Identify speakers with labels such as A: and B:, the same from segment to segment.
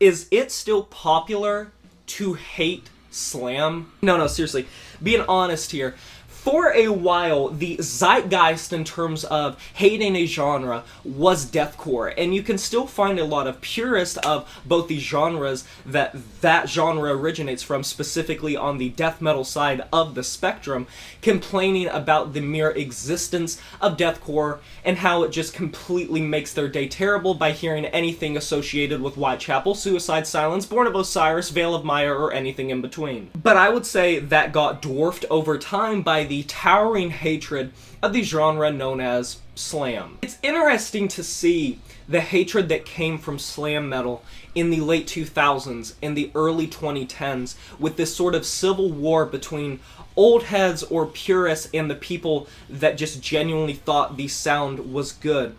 A: Is it still popular to hate slam? No, seriously. Being honest here. For a while, the zeitgeist in terms of hating a genre was deathcore, and you can still find a lot of purists of both the genres that genre originates from, specifically on the death metal side of the spectrum, complaining about the mere existence of deathcore and how it just completely makes their day terrible by hearing anything associated with Whitechapel, Suicide Silence, Born of Osiris, Veil of Maya, or anything in between. But I would say that got dwarfed over time by the towering hatred of the genre known as slam. It's interesting to see the hatred that came from slam metal in the late 2000s and the early 2010s, with this sort of civil war between old heads or purists and the people that just genuinely thought the sound was good.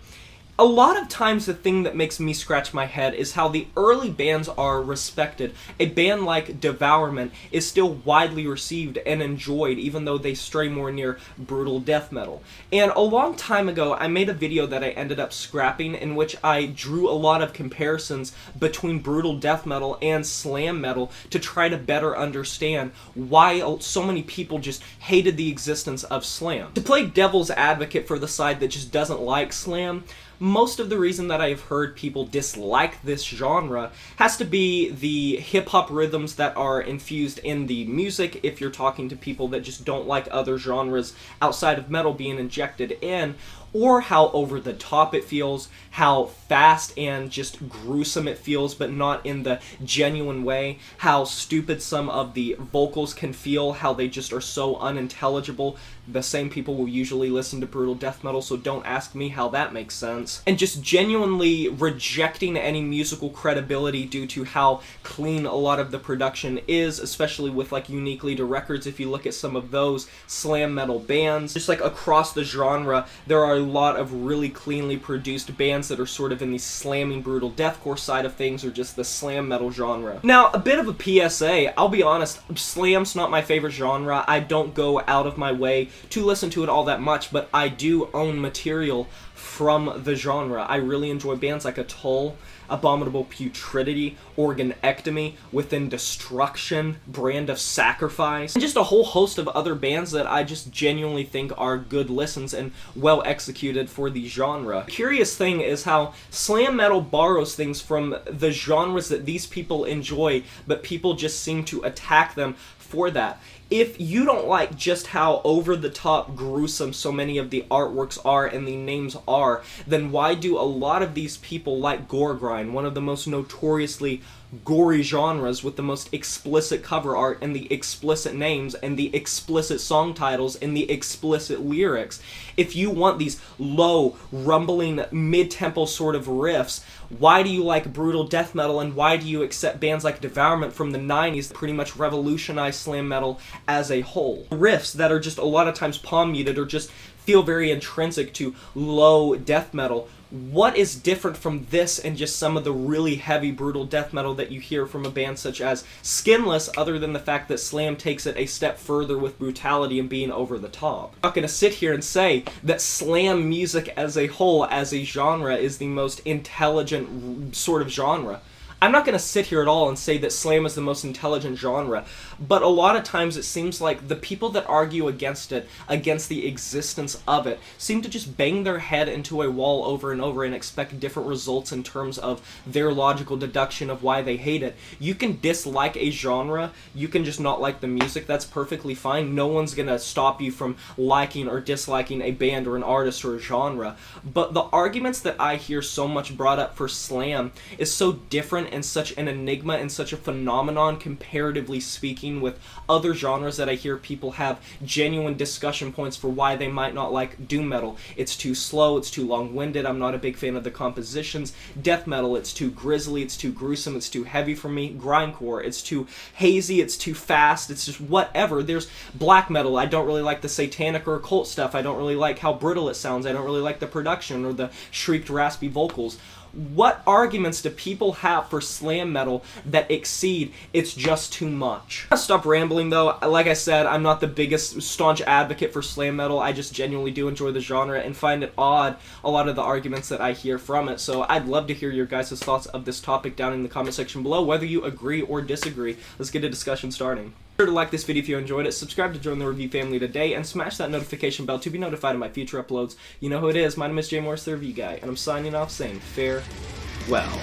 A: A lot of times the thing that makes me scratch my head is how the early bands are respected. A band like Devourment is still widely received and enjoyed, even though they stray more near brutal death metal. And a long time ago, I made a video that I ended up scrapping in which I drew a lot of comparisons between brutal death metal and slam metal to try to better understand why so many people just hated the existence of slam. To play devil's advocate for the side that just doesn't like slam, most of the reason that I've heard people dislike this genre has to be the hip-hop rhythms that are infused in the music, if you're talking to people that just don't like other genres outside of metal being injected in, or how over the top it feels, how fast and just gruesome it feels, but not in the genuine way, how stupid some of the vocals can feel, how they just are so unintelligible. The same people will usually listen to brutal death metal, so don't ask me how that makes sense. And just genuinely rejecting any musical credibility due to how clean a lot of the production is, especially with like Uniquely to Records. If you look at some of those slam metal bands, just like across the genre, there are a lot of really cleanly produced bands that are sort of in the slamming brutal deathcore side of things, or just the slam metal genre. Now, a bit of a PSA, I'll be honest, slam's not my favorite genre. I don't go out of my way to listen to it all that much, but I do own material from the genre. I really enjoy bands like Atoll, Abominable Putridity, Organectomy, Within Destruction, Brand of Sacrifice, and just a whole host of other bands that I just genuinely think are good listens and well executed for the genre. The curious thing is how slam metal borrows things from the genres that these people enjoy, but people just seem to attack them for that. If you don't like just how over-the-top gruesome so many of the artworks are and the names are, then why do a lot of these people like gore grind, one of the most notoriously gory genres with the most explicit cover art and the explicit names and the explicit song titles and the explicit lyrics? If you want these low, rumbling, mid-tempo sort of riffs, why do you like brutal death metal, and why do you accept bands like Devourment from the 90s that pretty much revolutionized slam metal as a whole? Riffs that are just a lot of times palm muted or just feel very intrinsic to low death metal. What is different from this and just some of the really heavy brutal death metal that you hear from a band such as Skinless, other than the fact that slam takes it a step further with brutality and being over the top? I'm not going to sit here and say that slam music as a whole, as a genre, is the most intelligent sort of genre. I'm not going to sit here at all and say that slam is the most intelligent genre, but a lot of times it seems like the people that argue against it, against the existence of it, seem to just bang their head into a wall over and over and expect different results in terms of their logical deduction of why they hate it. You can dislike a genre, you can just not like the music, that's perfectly fine. No one's going to stop you from liking or disliking a band or an artist or a genre, but the arguments that I hear so much brought up for slam is so different and such an enigma and such a phenomenon, comparatively speaking, with other genres that I hear people have genuine discussion points for why they might not like doom metal. It's too slow, it's too long-winded, I'm not a big fan of the compositions. Death metal, it's too grisly, it's too gruesome, it's too heavy for me. Grindcore, it's too hazy, it's too fast, it's just whatever. There's black metal, I don't really like the satanic or occult stuff, I don't really like how brittle it sounds, I don't really like the production or the shrieked raspy vocals. What arguments do people have for slam metal that exceed it's just too much? I'll stop rambling though. Like I said, I'm not the biggest staunch advocate for slam metal. I just genuinely do enjoy the genre and find it odd, a lot of the arguments that I hear from it. So I'd love to hear your guys' thoughts of this topic down in the comment section below, whether you agree or disagree. Let's get a discussion starting. Be sure to like this video if you enjoyed it, subscribe to join the review family today, and smash that notification bell to be notified of my future uploads. You know who it is, my name is Jay Morris, the Review Guy, and I'm signing off saying farewell.